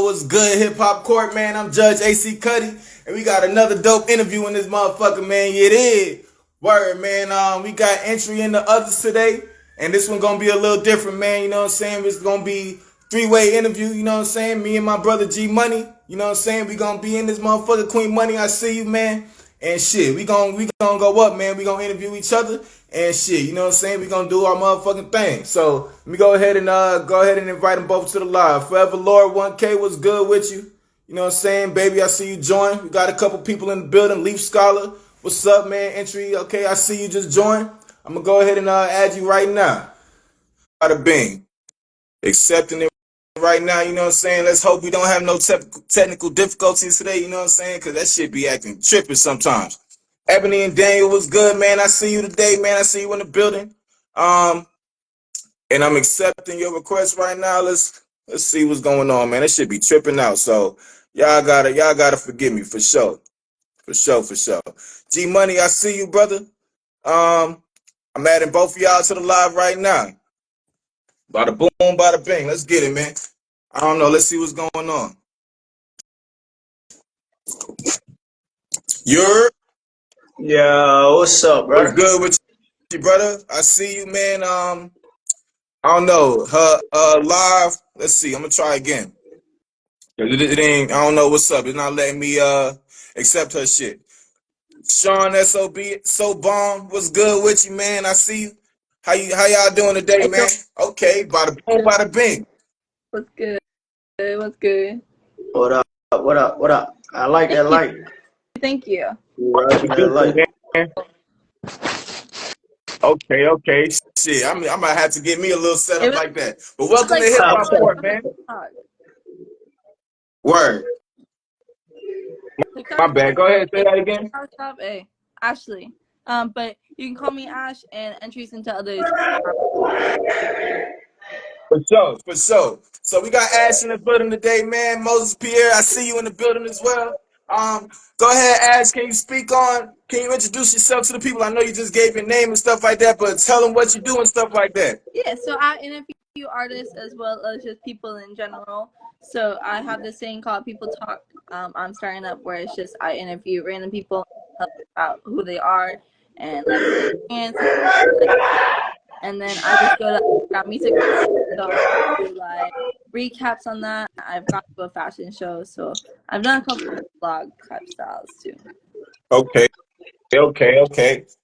What's good, Hip Hop Court, man? I'm Judge AC Cuddy, and we got another dope interview in this motherfucker, man. Yeah, it is. Word, man. We got entry in the others today, and this one gonna be a little different, man. You know what I'm saying? It's gonna be three-way interview, you know what I'm saying? Me and my brother G Money, you know what I'm saying? We gonna be in this motherfucker. Queen Money, I see you, man. And shit, we gonna go up, man. We gonna interview each other and shit. You know what I'm saying? We gonna do our motherfucking thing. So let me go ahead and invite them both to the live. Forever Lord 1K, what's good with you? You know what I'm saying, baby? I see you join. We got a couple people in the building. Leaf Scholar, what's up, man? Entry, okay? I see you just joined. I'm gonna go ahead and add you right now. Bada bing, accepting it right now, you know what I'm saying? Let's hope we don't have no technical difficulties today, you know what I'm saying? Because that shit be acting tripping sometimes. Ebony and Daniel, what's good, man? I see you today, man. I see you in the building. Um, and I'm accepting your request right now. Let's see what's going on, man. That should be tripping out. So y'all gotta forgive me for sure. For sure, for sure. G Money, I see you, brother. I'm adding both of y'all to the live right now. Bada boom, bada bing. Let's get it, man. I don't know. Let's see what's going on. You're Yo, what's up, what's brother? good with you, brother? I see you, man. I don't know. Her live. Let's see. I'm gonna try again. It ain't. I don't know what's up. It's not letting me accept her shit. Sean SOB so bomb. What's good with you, man? I see you. How y'all doing today, Hey, man? Okay, bada boom, bada bing. what's good? What's good? What up? What up? What up? I like Thank that you. light. Thank you. You What rocking you that light. do, man? Okay. Shit, I might have to get me a little It setup was like that. But welcome to like Hip Top Hop shelf. Court, man. TikTok. Word. TikTok My bad. Go ahead. Say that again. shop. Hey, Ashley. But you can call me Ash and entries into others. For sure, for sure. So we got Ash in the building today, man. Moses Pierre, I see you in the building as well. Go ahead, Ash. Can you introduce yourself to the people? I know you just gave your name and stuff like that, but tell them what you do and stuff like that. Yeah, so I interview artists as well as just people in general. So I have this thing called People Talk. I'm starting up where it's just I interview random people about who they are and like experience and stuff like that. And then I just go to got music. So I do like recaps on that. I've gone to a fashion show, so I've done a couple of vlog type styles too. Okay.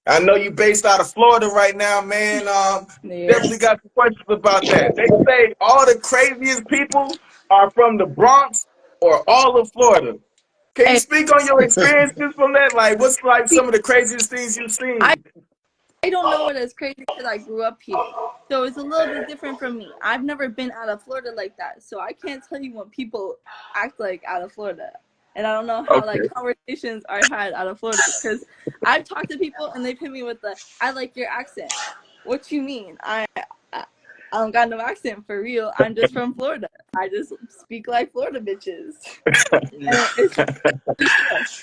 I know you based out of Florida right now, man. Yeah. Definitely got some questions about that. They say all the craziest people are from the Bronx or all of Florida. Can you Hey, speak on your experiences from that? Like, what's like see, some of the craziest things you've I seen? I don't know it as crazy because I grew up here. So it's a little bit different from me. I've never been out of Florida like that. So I can't tell you when people act like out of Florida. And I don't know how like Okay. conversations are had out of Florida because I've talked to people and they've hit me with the I like your accent. What you mean? I don't got no accent for real. I'm just from Florida. I just speak like Florida bitches. And it's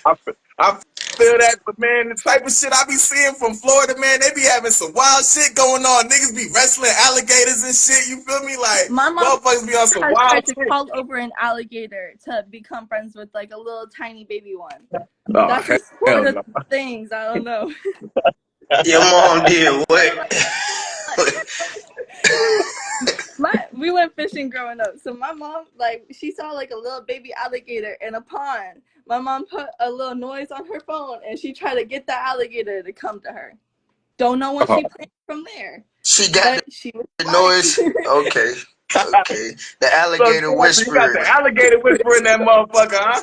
I, I feel that, but man, the type of shit I be seeing from Florida, man, they be having some wild shit going on. Niggas be wrestling alligators and shit. You feel me? Like, my mom motherfuckers be on some has wild tried to shit. crawl over an alligator to become friends with like a little tiny baby one. But Oh, that's just hell Florida no. things. I don't know. Your mom did Or what? like we went fishing growing up. So my mom like she saw like a little baby alligator in a pond. My mom put a little noise on her phone and she tried to get the alligator to come to her. Don't know what Oh. she planned from there. She got But she was the smart. noise. Okay. Okay. The So alligator you got whisperer. the alligator whisper in that motherfucker, huh?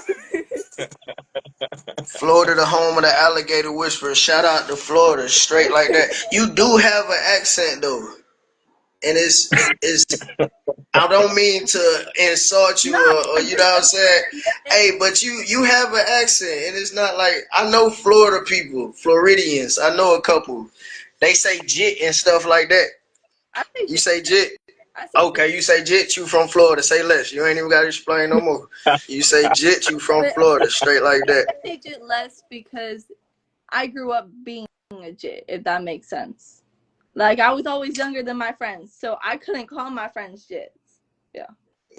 Florida, the home of the alligator whisperer. Shout out to Florida. Straight like that. You do have an accent though. And it's I don't mean to insult you No, or I you know just what I'm saying. it, Hey, but you have an accent, and it's not like I know Florida people, Floridians. I know a couple. They say jit and stuff like that. I say You J. say jit. I say J. Okay, you say jit. You from Florida? Say less. You ain't even got to explain no more. You say jit. You from But Florida? Straight like that. I say jit less because I grew up being a jit, if that makes sense. Like I was always younger than my friends, so I couldn't call my friends jits. Yeah.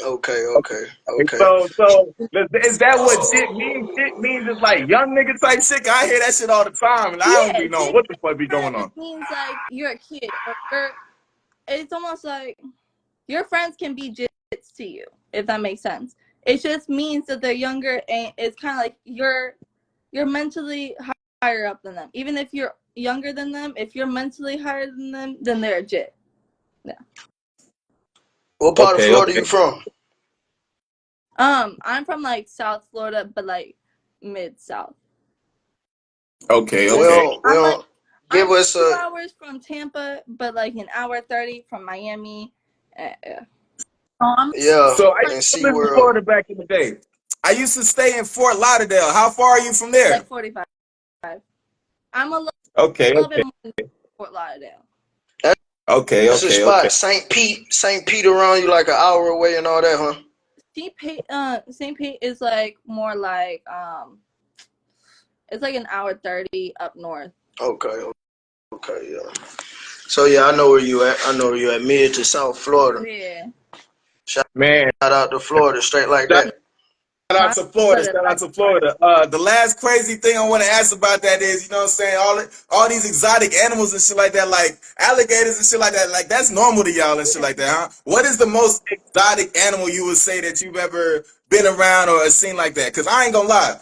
Okay. So is that what shit means? Shit means it's like young nigga type shit. I hear that shit all the time, and I don't Yeah, be knowing jit what the fuck be going on. just means like you're a kid, or it's almost like your friends can be jits to you, if that makes sense. It just means that they're younger, and it's kind of like you're mentally higher up than them. Even if you're younger than them, if you're mentally higher than them, then they're a jit. Yeah. What part of Okay, Florida okay, you from? I'm from like South Florida, but like mid South. okay, We okay. don't, we I'm like don't give I'm us 2 hours from Tampa, but like an hour 30 from Miami. Oh, I'm yeah, So I used like and to live in SeaWorld. Florida back in the day. I used to stay in Fort Lauderdale. How far are you from there? 45. I'm a Okay, little bit okay, more than Fort Lauderdale. okay, That's the okay, okay. spot. St. Pete around you like an hour away and all that, huh? St. Pete is like more like it's like an hour 30 up north. Okay, yeah. So yeah, I know where you at. I know where you at. Mid to South Florida. Yeah. Shout Man, out to Florida, straight like shout that. out My to Florida. brother, Shout out like to Florida. The last crazy thing I want to ask about that is, you know what I'm saying, all these exotic animals and shit like that, like alligators and shit like that, like that's normal to y'all and shit like that, huh? What is the most exotic animal you would say that you've ever been around or seen like that? Because I ain't gonna lie,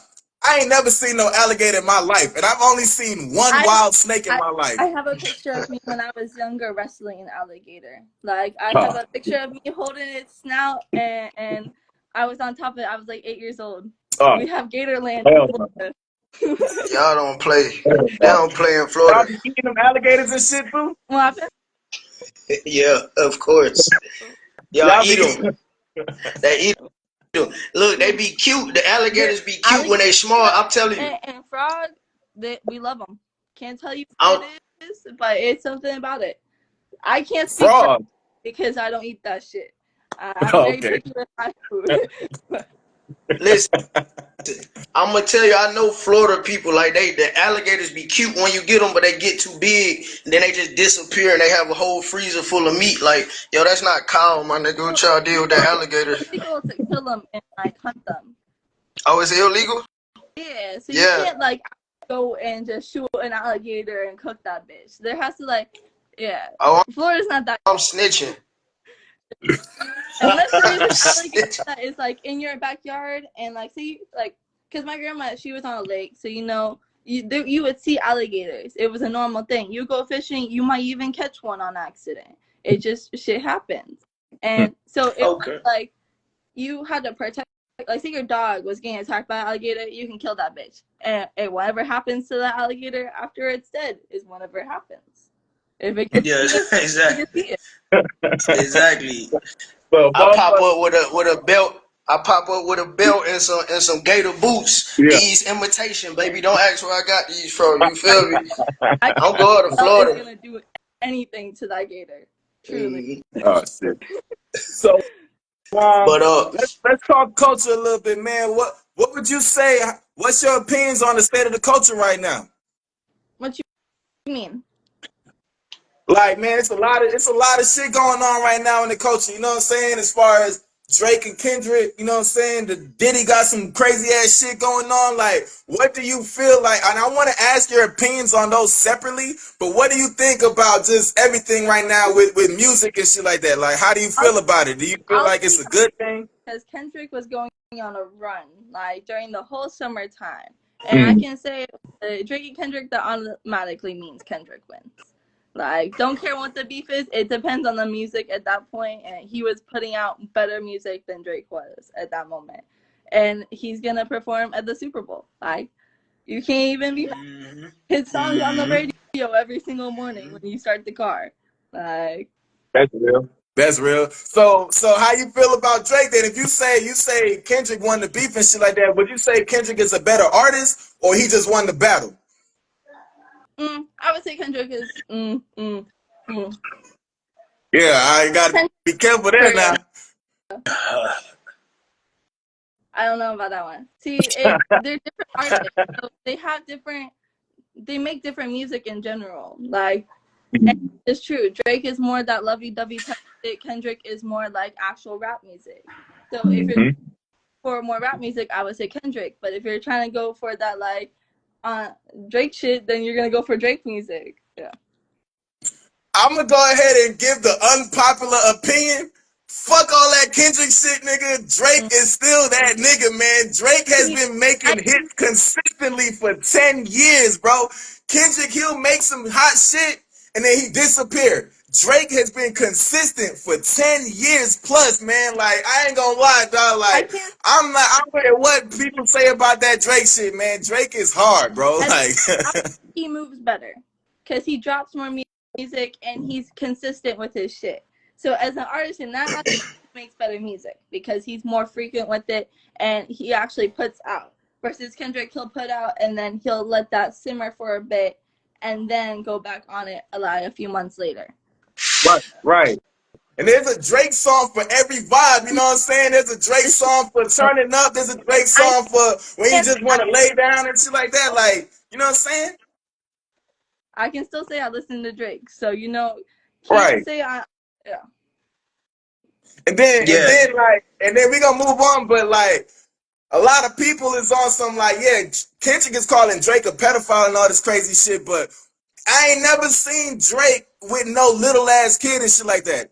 I ain't never seen no alligator in my life, and I've only seen one I wild snake in I my I life. have a picture of me when I was younger wrestling an alligator. Like I have Huh. a picture of me holding its snout, and I was on top of it. I was like 8 years old. Oh, We have Gatorland in hell no. Florida. Y'all don't play. Hell They no. don't play in Y'all Florida. be eating them alligators and shit too? What happened? Yeah, of course. Y'all Y'all be eat them. eating. They eat them. Look, they be cute. The The alligators be cute when alligator they small. I'm telling you. and frog, we love them. Can't tell you what I'm, it is, but it's something about it. I can't speak for Frog. because I don't eat that shit. I'm very Okay. picky with my food. listen. I'm gonna tell you, I know Florida people like the alligators be cute when you get them, but they get too big, and then they just disappear, and they have a whole freezer full of meat. Like, yo, that's not cow, my nigga. What y'all deal with that alligator? It's illegal to kill them and like hunt them. Oh, is it illegal? Yeah, so you Yeah. can't like go and just shoot an alligator and cook that bitch. There has to like, yeah. Oh, Florida's not that. I'm snitching. Unless there is I'm an alligator snitching. that is like in your backyard and like see like because my grandma she was on a lake, so you would see alligators. It was a normal thing. You go fishing, you might even catch one on accident. It just shit happens, and so it was Okay. like you had to protect. Like say your dog was getting attacked by an alligator, you can kill that bitch, and whatever happens to that alligator after it's dead is whatever happens. If it gets Yeah, eaten, it gets exactly. eaten. Exactly. Well, I pop motherfucker. up with a belt. I pop up with a belt and some gator boots. Yeah. These imitation, baby. Don't ask where I got these from. You feel me? I I'm going to is Florida. gonna do anything to that gator. Truly. Mhm. Oh shit. So But let's talk culture a little bit, man. What would you say? What's your opinions on the state of the culture right now? What you mean? Like, man, it's a lot of shit going on right now in the culture. You know what I'm saying? As far as Drake and Kendrick, you know what I'm saying? The Diddy got some crazy ass shit going on. Like, what do you feel like? And I want to ask your opinions on those separately. But what do you think about just everything right now with music and shit like that? Like, how do you I'll feel about it? Do you feel I'll like it's speak a good thing? because Kendrick was going on a run like during the whole summertime, and I Mm. can say Drake and Kendrick that automatically means Kendrick wins. Like, don't care what the beef is. It depends on the music at that point, and he was putting out better music than Drake was at that moment, and he's gonna perform at the Super Bowl. Like, you can't even be hmm his songs on the hmm radio every single morning when you start the car. Like, That's real. That's real. So how you feel about Drake then? If you say Kendrick won the beef and shit like that, would you say Kendrick is a better artist or he just won the battle? I would say Kendrick is Yeah, I gotta be careful there Kendrick. now. I don't know about that one. See, they're different artists, so they make different music in general. Like And it's true. Drake is more that lovey-dovey type music. Kendrick is more like actual rap music. So if you're for more rap music, I would say Kendrick. But if you're trying to go for that like Drake shit, then you're gonna go for Drake music. Yeah. I'm gonna go ahead and give the unpopular opinion. Fuck all that Kendrick shit, nigga. Drake is still that nigga, man. Drake has See, been making hits consistently for 10 years, bro. Kendrick, he'll make some hot shit and then he disappear. Drake has been consistent for 10 years plus, man. Like, I ain't gonna lie, dog. I Like, can't. I'm not, I don't care what people say about that Drake shit, man. Drake is hard, bro. As Like, he moves better because he drops more music and he's consistent with his shit. So as an artist in that aspect, he makes better music because he's more frequent with it and he actually puts out. Versus Kendrick, he'll put out and then he'll let that simmer for a bit and then go back on it a few months later. right. And there's a Drake song for every vibe, you know what I'm saying? There's a Drake song for turning up. There's a Drake I song for when you can't. just want to lay down and shit like that. Like, you know what I'm saying? I can still say I listen to Drake, so can't Right. say yeah. And then, and Yeah. then, like, and then we gonna move on. But like, a lot of people is on some like, yeah, Kendrick is calling Drake a pedophile and all this crazy shit. But I ain't never seen Drake with no little ass kid and shit like that.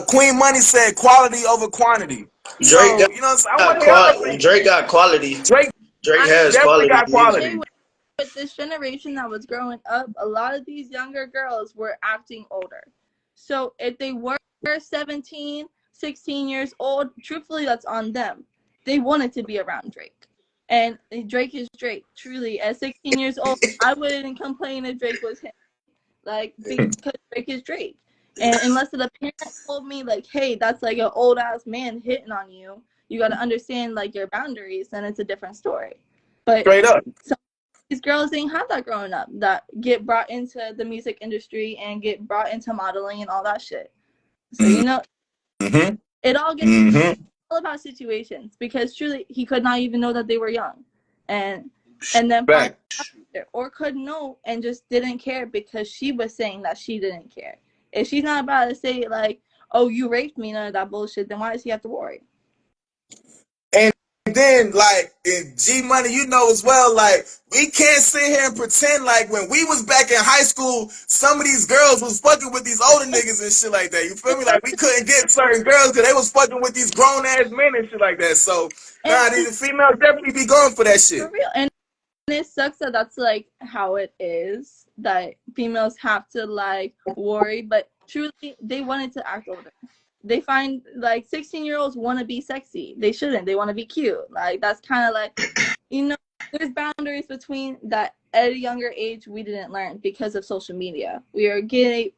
Queen Money said quality over quantity. Drake So you know, what I'm saying? I want got to hear her opinion. Drake got quality. Drake Drake I has definitely quality got music. say quality. with this generation that was growing up, a lot of these younger girls were acting older. So if they were 17, 16 years old, truthfully, that's on them. They wanted to be around Drake. And Drake is Drake. Truly, at 16 years old, I wouldn't complain if Drake was him. Like, because Drake is Drake. And unless the parent told me, like, hey, that's like an old ass man hitting on you, you got to understand, like, your boundaries, then it's a different story. But Straight up. some of these girls didn't have that growing up that get brought into the music industry and get brought into modeling and all that shit. So, Mm-hmm. it all gets Mm-hmm. all about situations because truly he could not even know that they were young. And then find Back. or could know and just didn't care because she was saying that she didn't care. If she's not about to say like, "Oh, you raped me," none of that bullshit, then why does he have to worry? And then like in G Money, you know as well, like we can't sit here and pretend like when we was back in high school, some of these girls was fucking with these older niggas and shit like that. You feel me? Like we couldn't get certain girls because they was fucking with these grown ass men and shit like that. So And nah, these females definitely be going for that for shit. real, and it sucks that that's like how it is that females have to like worry, but truly they wanted to act older. They find like 16-year-olds want to be sexy. They shouldn't. They want to be cute. Like that's kind of like, there's boundaries between that at a younger age we didn't learn because of social media. We are getting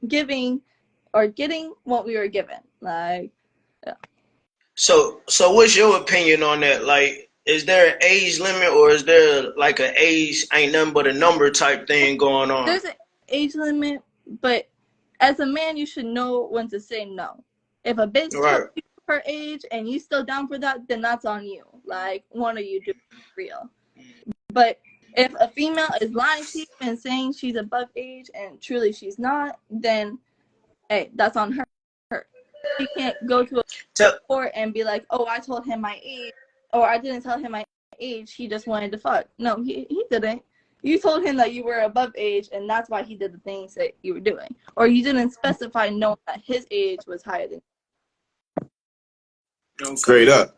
what we were given. Like, yeah. So what's your opinion on that? Like, is there an age limit or is there like an age ain't nothing but a number type thing going on? There's an age limit, but as a man, you should know when to say no. If a bitch tells Right. you her age and you still down for that, then that's on you. Like, one of you do real. But if a female is lying to you and saying she's above age and truly she's not, then hey, that's on her. She can't go to a Tell court and be like, "Oh, I told him my age," or "I didn't tell him my age. He just wanted to fuck." No, he didn't. You told him that you were above age, and that's why he did the things that you were doing, or you didn't specify knowing that his age was higher than. Straight okay. up.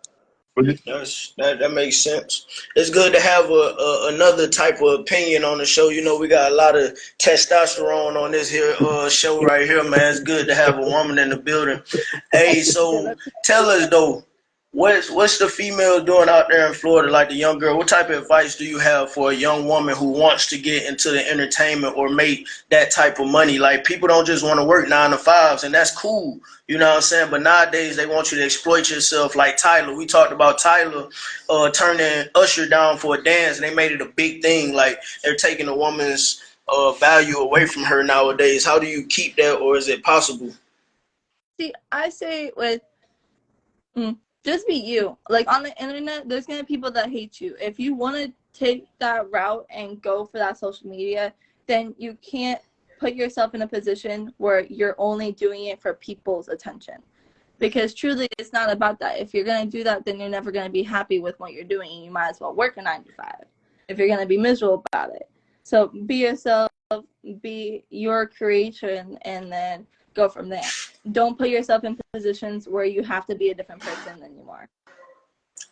That makes sense. It's good to have another type of opinion on the show. You know, we got a lot of testosterone on this here show right here, man. It's good to have a woman in the building. Hey, so tell us though, what's the female doing out there in Florida, like the young girl? What type of advice do you have for a young woman who wants to get into the entertainment or make that type of money? Like people don't just want to work 9 to 5s, and that's cool. You know what I'm saying? But nowadays they want you to exploit yourself like Tyler. We talked about Tyler turning Usher down for a dance and they made it a big thing. Like they're taking a woman's value away from her nowadays. How do you keep that or is it possible? See, I say with just be you. Like on the internet, there's gonna be people that hate you. If you want to take that route and go for that social media, then you can't put yourself in a position where you're only doing it for people's attention. Because truly, it's not about that. If you're going to do that, then you're never going to be happy with what you're doing. And you might as well work a 9 to 5 if you're going to be miserable about it. So be yourself, be your creation, and then go from there. Don't put yourself in positions where you have to be a different person than you are.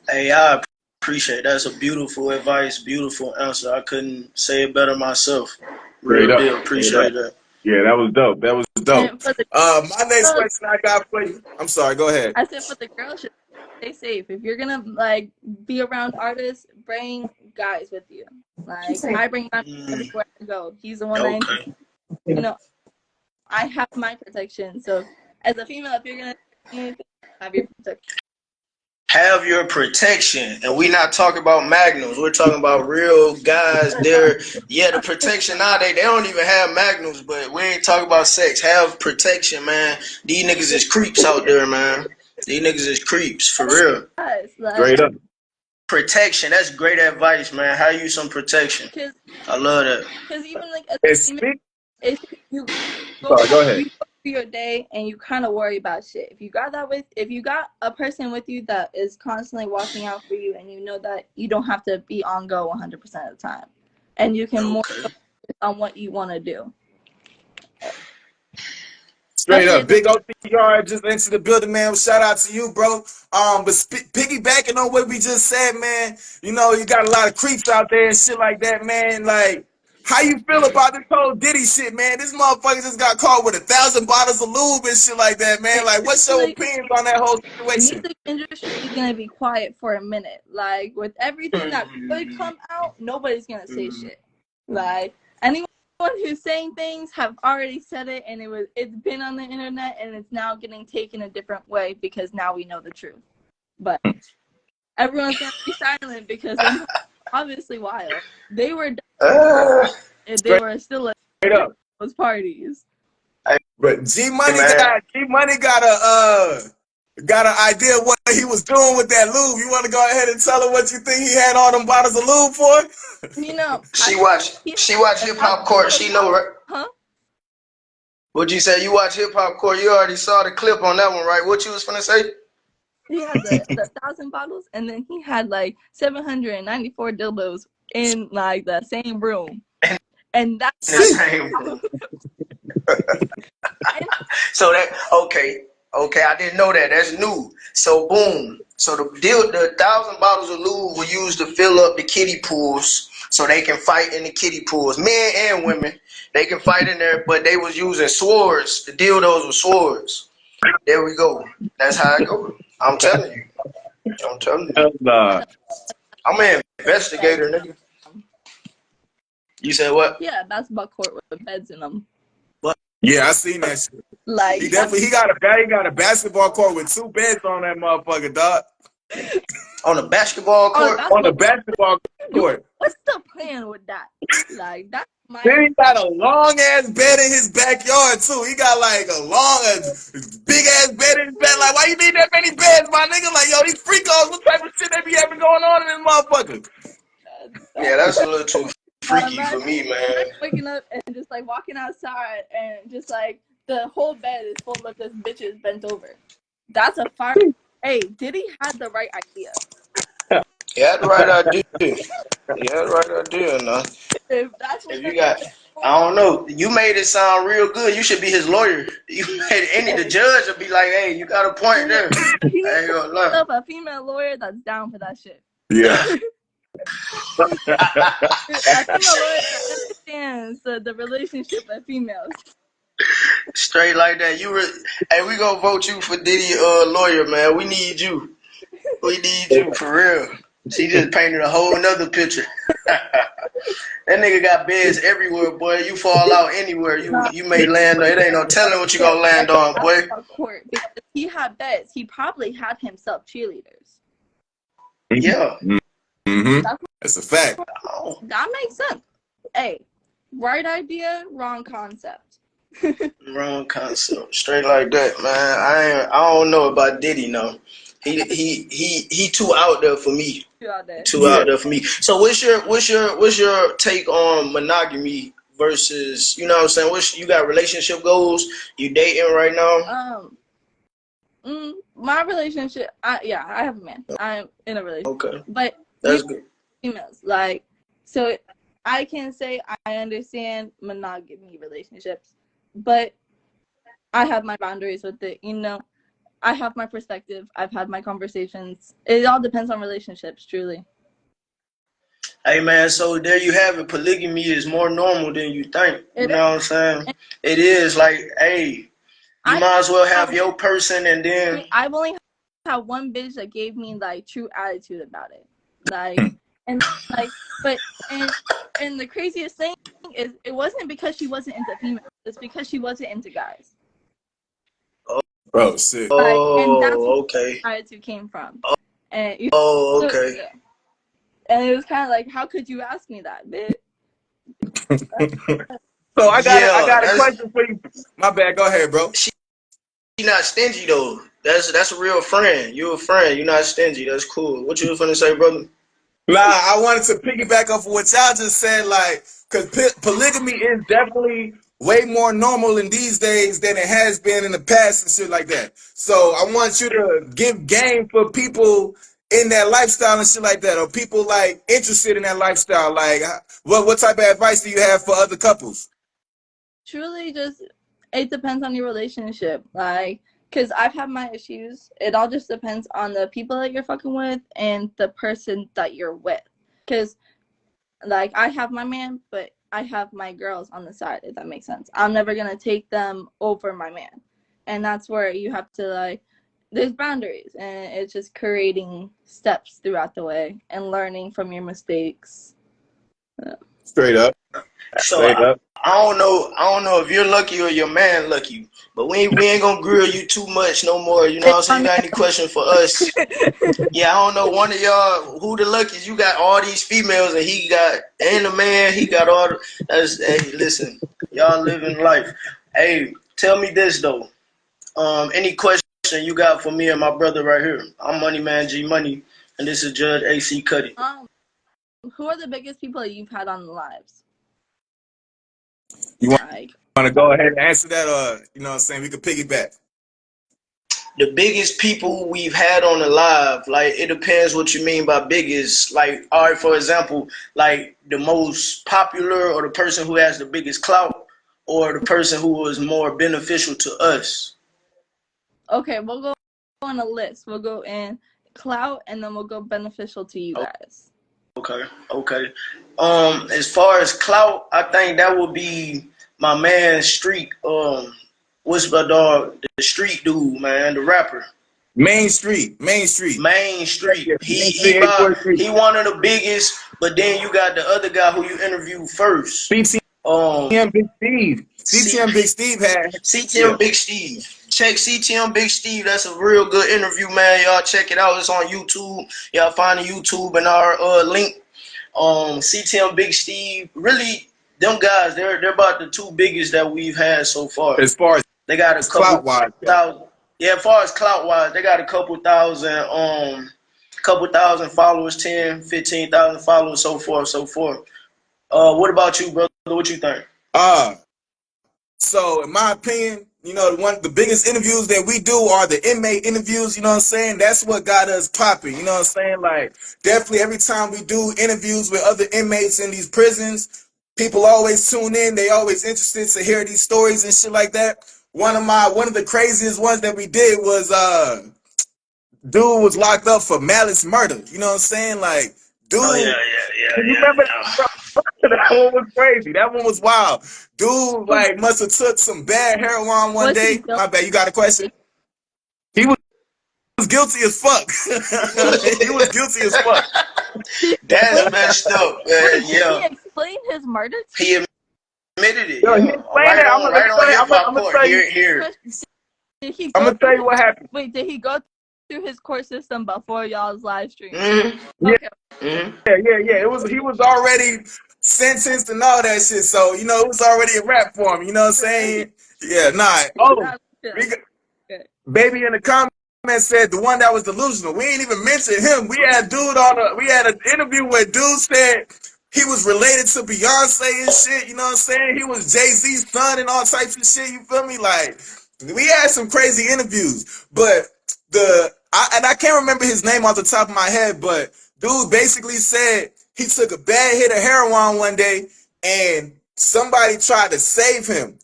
Hey, I appreciate it. That's a beautiful advice, beautiful answer. I couldn't say it better myself. Real deal. Appreciate that. Yeah, that was dope. That was dope. And for the My next question I got for you. I'm sorry, go ahead. I said for the girls, should stay safe. If you're gonna like be around artists, bring guys with you. Like I bring my everywhere I go. He's the one Okay. I have my protection. So as a female, if you're gonna do anything, have your protection. Have your protection, and we not talking about magnums. We're talking about real guys. The protection nowadays, they don't even have magnums, but we ain't talking about sex. Have protection, man. These niggas is creeps out there, man. These niggas is creeps, for real. Straight up. Protection, that's great advice, man. Have you some protection. I love that. Because even like if you go ahead. You go through your day and you kind of worry about shit. If you got a person with you that is constantly watching out for you, and you know that you don't have to be on go 100% of the time, and you can more focus on what you want to do. Straight up, big OTR just into the building, man. Shout out to you, bro. But piggybacking on what we just said, man. You know, you got a lot of creeps out there and shit like that, man. Like, how you feel about this whole Diddy shit, man? This motherfucker just got caught with 1,000 bottles of lube and shit like that, man. Like, what's your opinions on that whole situation? The music industry is gonna be quiet for a minute. Like, with everything that could come out, nobody's gonna say shit. Like, anyone who's saying things have already said it, and it's been on the internet, and it's now getting taken a different way because now we know the truth. But everyone's gonna be silent because they're obviously wild. They were they were still at those parties. But G Money got an idea what he was doing with that lube. You want to go ahead and tell her what you think he had all them bottles of lube for? You know, she watch Hip Hop Court. She know, right? Huh? What'd you say? You watch Hip Hop Court. You already saw the clip on that one, right? What you was finna say? He had the 1,000 bottles, and then he had like 794 dildos in like the same room, and that's the same room. So that okay, I didn't know that. That's new. So boom. So the 1,000 bottles of lube were used to fill up the kiddie pools, so they can fight in the kiddie pools, men and women. They can fight in there, but they was using swords. The dildos were swords. There we go. That's how it goes. I'm telling you. I'm an investigator, nigga. You said what? Yeah, basketball court with beds in them. What? Yeah, I seen that shit. Like he got a basketball court with 2 beds on that motherfucker, dog. On a basketball court? On the basketball court. What's the plan with that? Like that's my. Then he got a long ass bed in his backyard too. He got like a big ass bed in his bed. Like, why you need that many beds, my nigga? Like, yo, these freakos, what type of shit they be having going on in this motherfucker? Yeah, that's a little too freaky for me, man. Waking up and just like walking outside and just like the whole bed is full of this bitches bent over. That's a fire. Hey, Diddy had the right idea. He had the right idea. Now. If you got, I don't know. You made it sound real good. You should be his lawyer. You made the judge would be like, hey, you got a point there. He needs a female lawyer that's down for that shit. Yeah. A female lawyer that understands the relationship of females. Straight like that. Hey, we gonna vote you for Diddy lawyer, man. We need you. We need you for real. She just painted a whole nother picture. That nigga got beds everywhere, boy. You fall out anywhere. You may land on. It ain't no telling what you gonna land on, boy. Because he had beds. He probably had himself cheerleaders. Yeah. Mm-hmm. That's a fact. That makes sense. Hey, right idea, wrong concept. Wrong concept. Straight like that, man. I don't know about Diddy, no. He too out there for me. Too out there for me. So what's your take on monogamy versus, you know what I'm saying? What you got relationship goals? You dating right now? My relationship, I have a man. I'm in a relationship. Okay, But that's good. females, like, so I can say I understand monogamy relationships, but I have my boundaries with it. I have my perspective. I've had my conversations. It all depends on relationships, truly. Hey man, so there you have it. Polygamy is more normal than you think. You It know what I'm saying? It is like, hey, you I might as well have have your person and then I've only had one bitch that gave me like true attitude about it, like, and like, but and the craziest thing is it wasn't because she wasn't into females. It's because she wasn't into guys. Bro, sick. Like, and that's where oh, okay. attitude came from. And Oh, so, okay. yeah. And it was kind of like, how could you ask me that, bitch? So I Yeah, got a that's question for you. My bad. Go ahead, bro. she not stingy though. That's a real friend. You a friend. You're not stingy. That's cool. What you was finna say, brother? Nah, I wanted to piggyback off of what y'all just said, like, because polygamy is definitely way more normal in these days than it has been in the past and shit like that. So I want you to give game for people in that lifestyle and shit like that, or people like interested in that lifestyle. Like, what type of advice do you have for other couples? Truly, just it depends on your relationship, like, because I've had my issues. It all just depends on the people that you're fucking with and the person that you're with. Because, like, I have my man, but I have my girls on the side, if that makes sense. I'm never gonna take them over my man, and that's where you have to, like, there's boundaries, and it's just creating steps throughout the way and learning from your mistakes. Straight up. So Straight up. I don't know if you're lucky or your man lucky, but we ain't gonna grill you too much no more. You know what I'm saying? You got any question for us? Yeah, I don't know. One of y'all, who the luckiest? You got all these females, and he got, and the man, he got all the. That's, hey, listen, y'all living life. Hey, tell me this though. Any question you got for me and my brother right here? I'm Money Man G Money, and this is Judge AC Cuddy. Who are the biggest people that you've had on the lives? You Like, want to go ahead and answer that, or you know what I'm saying? We could piggyback. The biggest people we've had on the live, like it depends what you mean by biggest. Like, all right, for example, like the most popular or the person who has the biggest clout or the person who was more beneficial to us. okay, we'll go on a list. We'll go in clout, and then we'll go beneficial to you guys. Okay, okay. As far as clout, I think that would be my man Street. What's my dog? The Street dude, man, the rapper. Main Street. Main Street. Main Street. Yeah, Main Street, 84th Street. He one of the biggest, but then you got the other guy who you interviewed first. CTM Big Steve. C CTM Big Steve had. CTM Yeah. Big Steve. Check CTM Big Steve. That's a real good interview, man. Y'all check it out. It's on YouTube. Y'all find the YouTube in our link. CTM Big Steve. Really, them guys, they're about the two biggest that we've had so far. As far as They got a couple clout wise. thousand. Yeah, as far as clout wise, they got a couple thousand followers, 10, 15,000 followers, so forth, so forth. What about you, brother? What you think? So in my opinion, you know, the biggest interviews that we do are the inmate interviews, you know what I'm saying? That's what got us popping, you know what I'm saying? Like, definitely every time we do interviews with other inmates in these prisons, people always tune in, they always interested to hear these stories and shit like that. One of the craziest ones that we did was dude was locked up for malice murder, you know what I'm saying? Like, dude, Oh you remember that? That one was crazy. That one was wild. Dude, like, must have took some bad heroin one Was he day. guilty? My bad. You got a question? He was guilty as fuck. He was guilty as fuck. That's messed up, man. Wait, did he Yeah, explain his murder to he admitted it. Yo, he Yeah, explained it. Let me right go on ahead. hip hop I'm gonna court. tell you. Here. Did he I'm go gonna tell through you what happened. did he go through his court system before y'all's live stream? Mm-hmm. Yeah, Okay. Mm-hmm. yeah. He was already sentenced and all that shit. So you know, it was already a rap for him. You know what I'm saying? Yeah, nah. Oh, we got, baby in the comments said the one that was delusional. We ain't even mentioned him. We had an interview where dude said he was related to Beyonce and shit, you know what I'm saying? He was Jay-Z's son and all types of shit, you feel me? Like, we had some crazy interviews, but I can't remember his name off the top of my head, but dude basically said he took a bad hit of heroin one day and somebody tried to save him.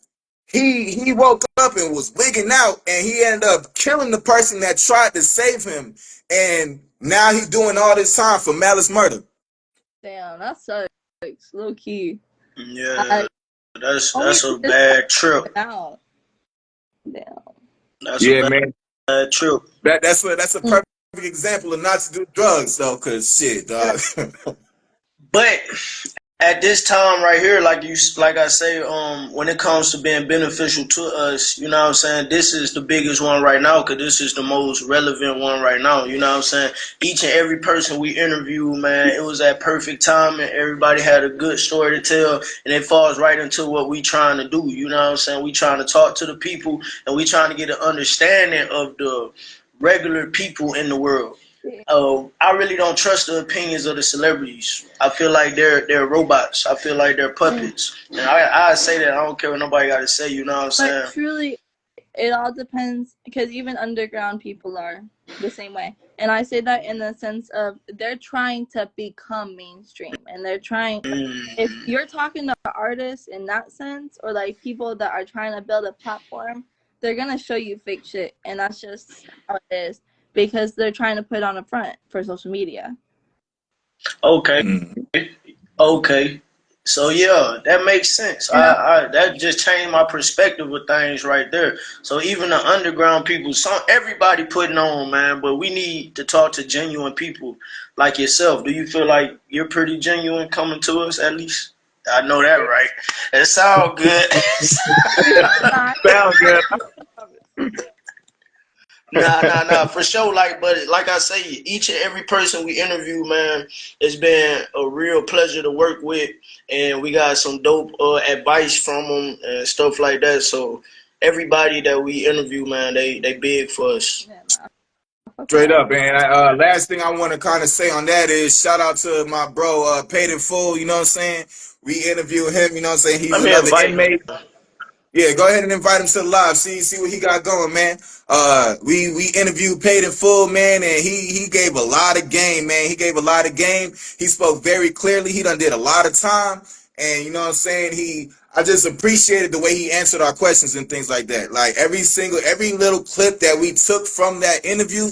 He woke up and was wigging out, and he ended up killing the person that tried to save him, and now he's doing all this time for malice murder. Damn, that sucks. Low key. Yeah, that's Only a this bad trip. out. Damn. That's a Yeah, man. bad trip. That's a perfect example of not to do drugs, though, cause shit, dog. But at this time right here, like I say, when it comes to being beneficial to us, you know what I'm saying, this is the biggest one right now, because this is the most relevant one right now, you know what I'm saying. Each and every person we interview, man, it was at perfect time, and everybody had a good story to tell, and it falls right into what we trying to do, you know what I'm saying. We trying to talk to the people, and we trying to get an understanding of the regular people in the world. I really don't trust the opinions of the celebrities. I feel like they're robots. I feel like they're puppets. And I say that. I don't care what nobody got to say. You know what I'm saying? But truly, it all depends, because even underground people are the same way. And I say that in the sense of they're trying to become mainstream, and they're trying. If you're talking to artists in that sense, or like people that are trying to build a platform, they're gonna show you fake shit, and that's just how it is, because they're trying to put on a front for social media. Okay. Mm. Okay. So yeah, that makes sense. I that just changed my perspective of things right there. So even the underground people, everybody putting on, man, but we need to talk to genuine people like yourself. Do you feel like you're pretty genuine coming to us at least? I know that, right? It sounds good. Sound good. Nah, for sure. But like I say, each and every person we interview, man, it's been a real pleasure to work with, and we got some dope advice from them and stuff like that. So everybody that we interview, man, they big for us. Straight up, man. Last thing I want to kind of say on that is shout out to my bro, Paid in Full. You know what I'm saying? We interviewed him. You know what I'm saying? He's Let me another invite him. inmate. Yeah, go ahead and invite him to the live. See what he got going, man. We interviewed Paid in Full, man, and he gave a lot of game, man. He gave a lot of game. He spoke very clearly. He done did a lot of time, and you know what I'm saying. I just appreciated the way he answered our questions and things like that. Like every little clip that we took from that interview,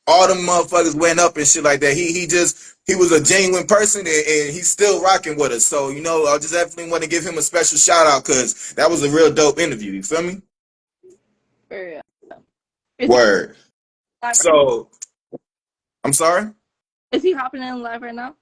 all them motherfuckers went up and shit like that. He was a genuine person, and he's still rocking with us. So, you know, I just definitely want to give him a special shout out because that was a real dope interview. You feel me? For real. Word. So, I'm sorry? Is he hopping in live right now?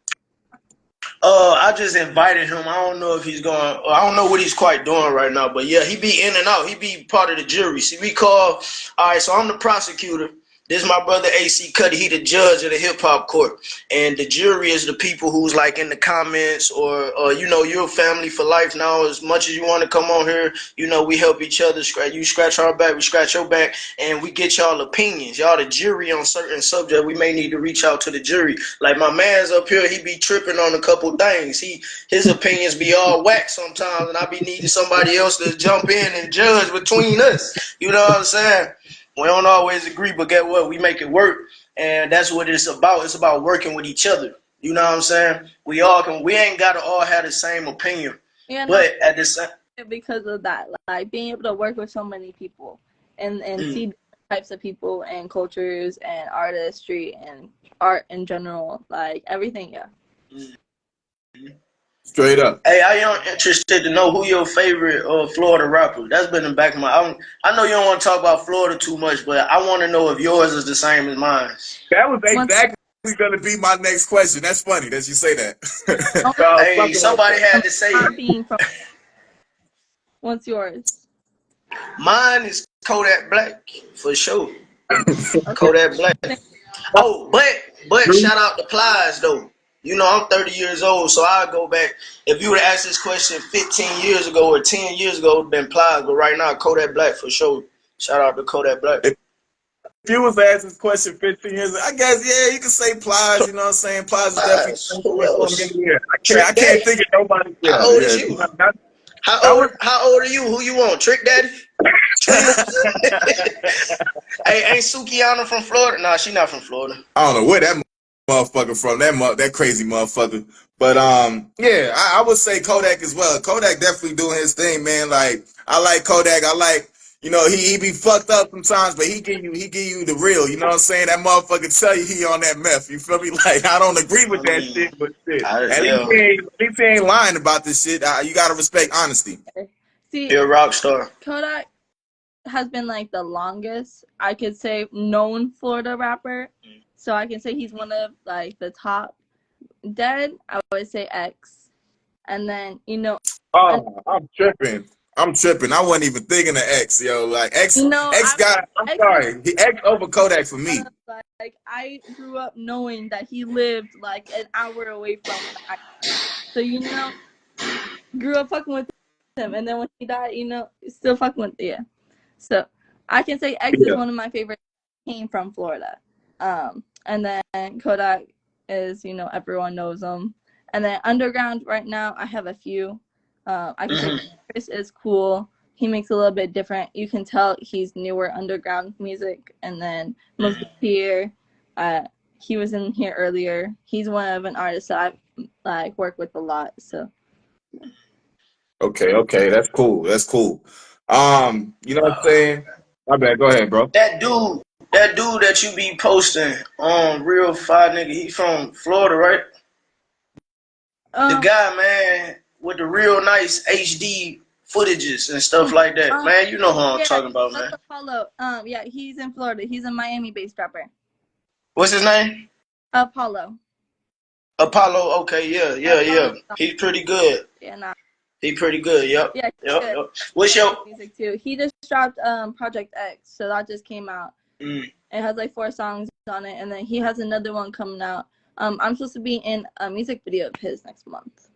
I just invited him. I don't know if he's going. I don't know what he's quite doing right now, but yeah, he be in and out. He be part of the jury. See, we call. All right, so I'm the prosecutor. This is my brother AC Cuddy. He the judge of the hip hop court, and the jury is the people who's like in the comments, or you know, you're family for life now. As much as you want to come on here, you know, we help each other. You scratch our back, we scratch your back, and we get y'all opinions. Y'all the jury on certain subject. We may need to reach out to the jury. Like my man's up here, he be tripping on a couple things. His opinions be all whack sometimes, and I be needing somebody else to jump in and judge between us. You know what I'm saying? We don't always agree, but get what? We make it work, and that's what it's about. It's about working with each other. You know what I'm saying? We ain't gotta all have the same opinion, Yeah, but at the same, because of that, like being able to work with so many people and see different types of people and cultures and artistry and art in general, like everything. Yeah. Straight up. Hey, I am interested to know who your favorite Florida rapper. That's been in the back of my. I know you don't want to talk about Florida too much, but I want to know if yours is the same as mine. That was exactly going to be my next question. That's funny that you say that. Hey, somebody had to say it. What's yours? Mine is Kodak Black for sure. Okay. Kodak Black. Oh, but shout out to Plies though. You know, I'm 30 years old, so I'll go back. If you would have asked this question 15 years ago or 10 years ago, it would have been Plies. But right now, Kodak Black for sure. Shout out to Kodak Black. you was asked this question 15 years ago, I guess, yeah, you can say Plies, you know what I'm saying? Plies is definitely Who else? yeah. Trick I can't Daddy? think of nobody. How Yeah, old is yeah. you? I would How old are you? Who you want? Trick Daddy? Twins? Hey, ain't Sukiana from Florida? Nah, she not from Florida. I don't know where that motherfucker from. That crazy motherfucker. But yeah, I would say Kodak as well. Kodak definitely doing his thing, man. Like I like Kodak. I like he be fucked up sometimes, but he give you the real. You know what I'm saying? That motherfucker tell you he on that meth. You feel me? Like I don't agree with I that mean, shit, but shit. At least yeah, he ain't lying about this shit. You gotta respect honesty. See, he a rock star. Kodak has been like the longest, I could say, known Florida rapper. So I can say he's one of like the top. Dead, I would say X. And then, Oh, I'm tripping. I wasn't even thinking of X, yo. Like X got. I'm X is sorry. The X over Kodak for me. like I grew up knowing that he lived like an hour away from where I am. So grew up fucking with him, and then when he died, still fucking with So I can say X is Yeah. one of my favorites. Came from Florida, and then Kodak is everyone knows him, and then underground right now I have a few. I can say Chris is cool. He makes a little bit different. You can tell he's newer underground music, and then Mostly Here. He was in here earlier. He's one of an artist that I like work with a lot. So Okay, that's cool. You know what I'm saying? My bad. Go ahead, bro. That dude that you be posting on Real Five Nigga, he from Florida, right? The guy, man, with the real nice HD footages and stuff like that. Man, you know who I'm talking about, man. Apollo. Yeah, he's in Florida. He's a Miami-based rapper. What's his name? Apollo. Apollo. Okay, yeah. He's pretty good. Yeah, nah. He pretty good. Yep. Yeah, Yep. What's your music too? He just dropped Project X, so that just came out. It has like 4 songs on it, and then he has another one coming out. I'm supposed to be in a music video of his next month.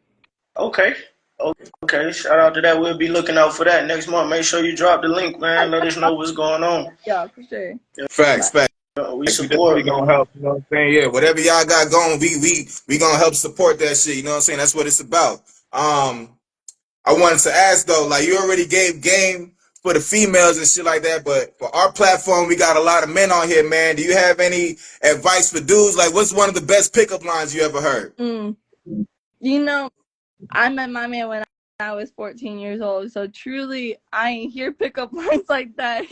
Okay. Shout out to that. We'll be looking out for that next month. Make sure you drop the link, man. Let us know what's going on. Yeah, for sure. Facts. We definitely support. gonna help. You know what I'm saying? Yeah, whatever y'all got going, we gonna help support that shit. You know what I'm saying? That's what it's about. I wanted to ask though, like you already gave game for the females and shit like that, but for our platform, we got a lot of men on here, man. Do you have any advice for dudes? Like, what's one of the best pickup lines you ever heard? I met my man when I was 14 years old, so truly, I ain't hear pickup lines like that.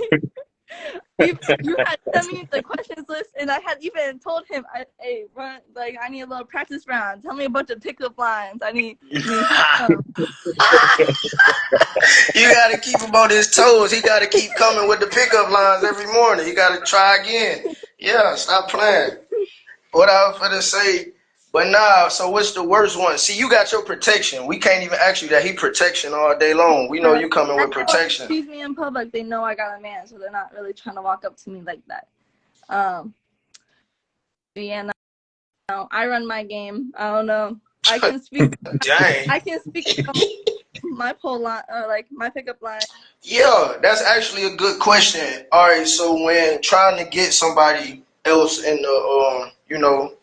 You had sent me the questions list, and I had even told him, "Hey, run! Like, I need a little practice round. Tell me a bunch of pickup lines. I need." You gotta keep him on his toes. He gotta keep coming with the pickup lines every morning. He gotta try again. Yeah, stop playing. What I was gonna say, but nah. So what's the worst one? See, you got your protection. We can't even ask you that. He protection all day long. We know you coming with protection. Excuse me in public. They know I got a man, so they're not really trying to walk up to me like that. Yeah, no, I run my game. I don't know. I can speak. Dang. I can speak my pole line or like my pickup line. Yeah, that's actually a good question. All right, so when trying to get somebody else in the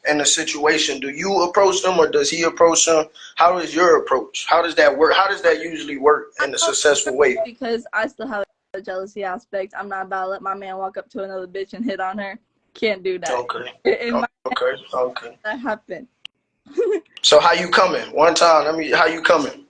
in the situation, do you approach them or does he approach them? How is your approach? How does that work? How does that usually work in a successful way? Because I still have a jealousy aspect. I'm not about to let my man walk up to another bitch and hit on her. Can't do that. Okay. That happened. So how you coming? One time, how you coming?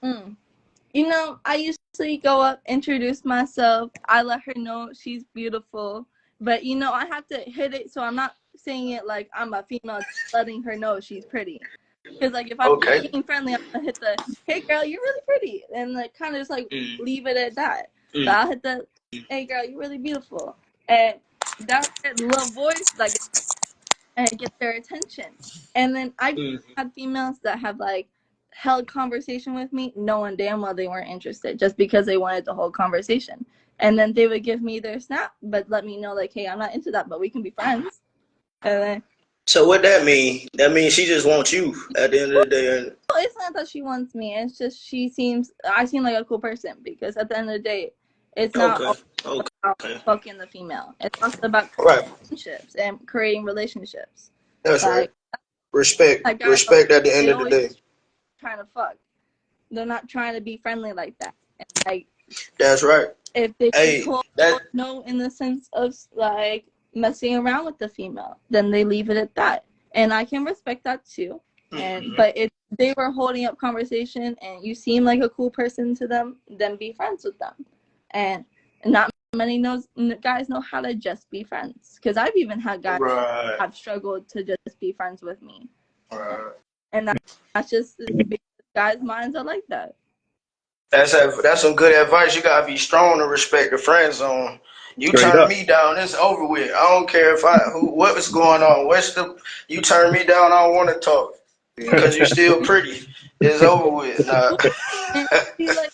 I usually go up, introduce myself. I let her know she's beautiful. But, I have to hit it, so I'm not saying it like I'm a female, letting her know she's pretty. Because, like, if I'm being friendly, I'm going to hit the, hey, girl, you're really pretty. And, like, kind of just, like, leave it at that. But I'll hit the, hey, girl, you're really beautiful. And that little voice, like, and get their attention. And then I've had females that have, like, held conversation with me knowing damn well they weren't interested just because they wanted to hold conversation. And then they would give me their snap, but let me know, like, hey, I'm not into that, but we can be friends. And then, so what that mean? That means she just wants you at the end of the day. it's not that she wants me. It's just I seem like a cool person because at the end of the day, It's not Okay. all about Okay. fucking the female. It's also about Right. relationships and creating relationships. That's right. Like Respect. that guy, Respect at the end they of the always day. just trying to fuck. They're not trying to be friendly like that. And like That's right. if they Hey, told that no in the sense of like messing around with the female, then they leave it at that. And I can respect that too. And but if they were holding up conversation and you seem like a cool person to them, then be friends with them. And not many guys know how to just be friends. Because I've even had guys right. have struggled to just be friends with me. Right. And that's just guys' minds are like that. That's some good advice. You gotta be strong to respect the friend zone. You Straight turn up. me down, it's over with. I don't care if what was going on. You turn me down, I don't want to talk because you're still pretty. It's over with. Nah. And be like,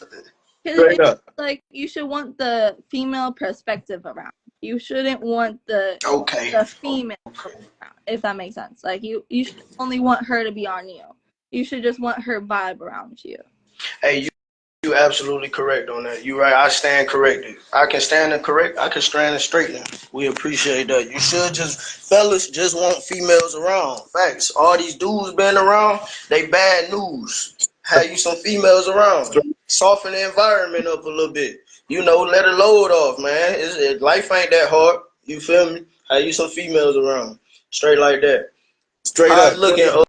because Straight it's up. like you should want the female perspective around. You shouldn't want Okay. the female around, if that makes sense. Like you should only want her to be on you. You should just want her vibe around you. Hey, you absolutely correct on that. You right. I stand corrected. I can stand and correct. I can stand and straighten. We appreciate that. You should fellas, just want females around. Facts. All these dudes been around, they bad news. Have you some females around. Soften the environment up a little bit. Let a load off, man. Life ain't that hard. You feel me? Have you some females around. Straight like that. Straight How's up. it looking,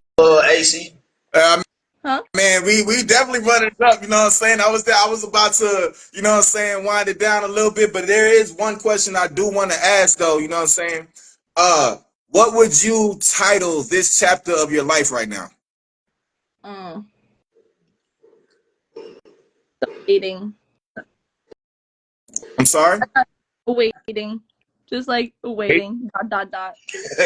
AC? Uh, Huh? Man, we definitely running it up, you know what I'm saying? I was about to, you know what I'm saying, wind it down a little bit, but there is one question I do want to ask though, you know what I'm saying? What would you title this chapter of your life right now? Mm. Waiting. I'm sorry? Waiting. Just like waiting. Dot dot dot.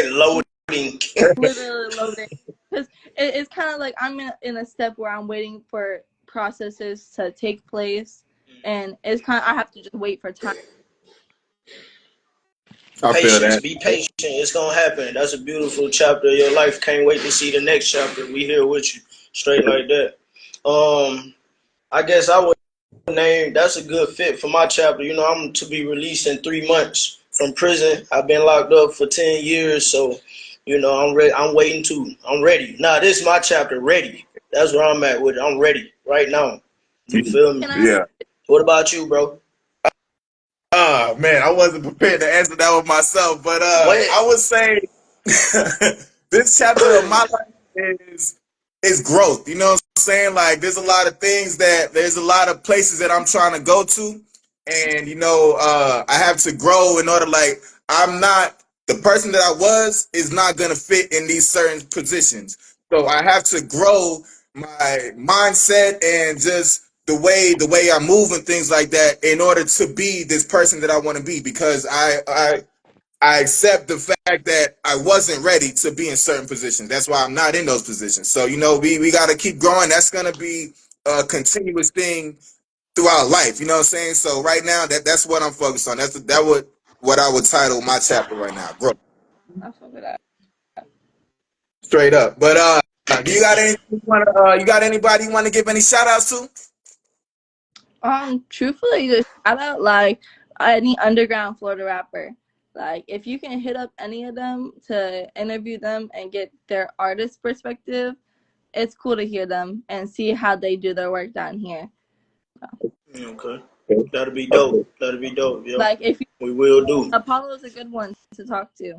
Loading. Literally loading. Because it's kind of like I'm in a step where I'm waiting for processes to take place, and it's kind of I have to just wait for time. I feel Patience, that. be patient. It's gonna happen. That's a beautiful chapter of your life. Can't wait to see the next chapter. We here with you, straight like that. I guess I would name that's a good fit for my chapter. I'm to be released in 3 months from prison. I've been locked up for 10 years, so I'm ready. I'm waiting too. I'm ready. Nah, this is my chapter. Ready. That's where I'm at with it. I'm ready right now. You feel me? Can I? Yeah. What about you, bro? Man, I wasn't prepared to answer that with myself, but What? I would say this chapter of my life is growth. You know what I'm saying? Like there's a lot of things there's a lot of places that I'm trying to go to, and I have to grow in order. Like I'm not the person that I was is not gonna fit in these certain positions, so I have to grow my mindset and just the way I move and things like that in order to be this person that I want to be because I accept the fact that I wasn't ready to be in certain positions. That's why I'm not in those positions. So, we got to keep growing. That's going to be a continuous thing throughout life. You know what I'm saying? So right now that's what I'm focused on. What I would title my chapter right now. Growth. I fuck with that. Straight up. But do you got any you got anybody you want to give any shout outs to? Truthfully, just shout out like any underground Florida rapper. Like, if you can hit up any of them to interview them and get their artist perspective, it's cool to hear them and see how they do their work down here. Okay. That'll be dope. That'll be dope, yo. Like, if you, We will do. Apollo's a good one to talk to.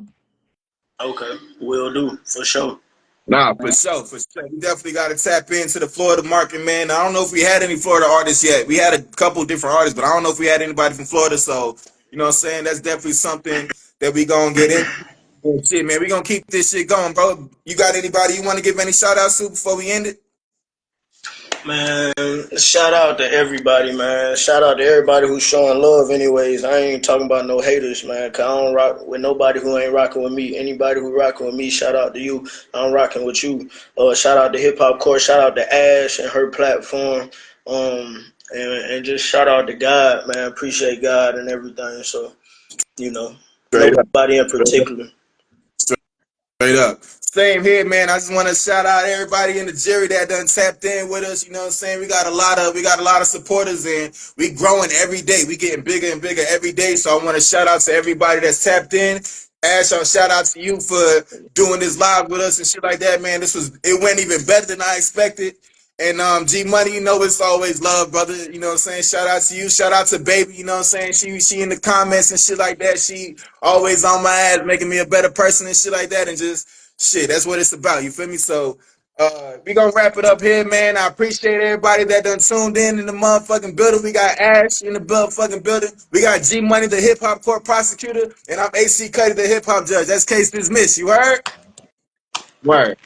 Okay. Will do, for sure. Nah, for sure, for sure. We definitely got to tap into the Florida market, man. I don't know if we had any Florida artists yet. We had a couple different artists, but I don't know if we had anybody from Florida. So, you know what I'm saying? That's definitely something that we going to get in. Shit, man, we going to keep this shit going, bro. You got anybody you want to give any shout outs to before we end it? Man, shout out to everybody, man. Shout out to everybody who's showing love anyways. I ain't talking about no haters, man, cause I don't rock with nobody who ain't rocking with me. Anybody who rocking with me, shout out to you. I'm rocking with you. Shout out to Hip Hop Core. Shout out to Ash and her platform. And just shout out to God, man. Appreciate God and everything. So, Straight up. nobody in Straight up. particular. Straight up. Same here, man. I just want to shout out everybody in the jury that done tapped in with us. You know what I'm saying? We got a lot of supporters, and we growing every day. We getting bigger and bigger every day. So I want to shout out to everybody that's tapped in. Ash, I'll shout out to you for doing this live with us and shit like that, man. It went even better than I expected. And G Money, you know it's always love, brother. You know what I'm saying? Shout out to you. Shout out to Baby, you know what I'm saying? She in the comments and shit like that. She always on my ass, making me a better person and shit like that. And just shit, that's what it's about. You feel me? So we gonna wrap it up here, man. I appreciate everybody that done tuned in the motherfucking building. We got Ash in the motherfucking building. We got G Money, the hip hop court prosecutor, and I'm AC Cuddy, the hip hop judge. That's case dismissed. You heard? Word.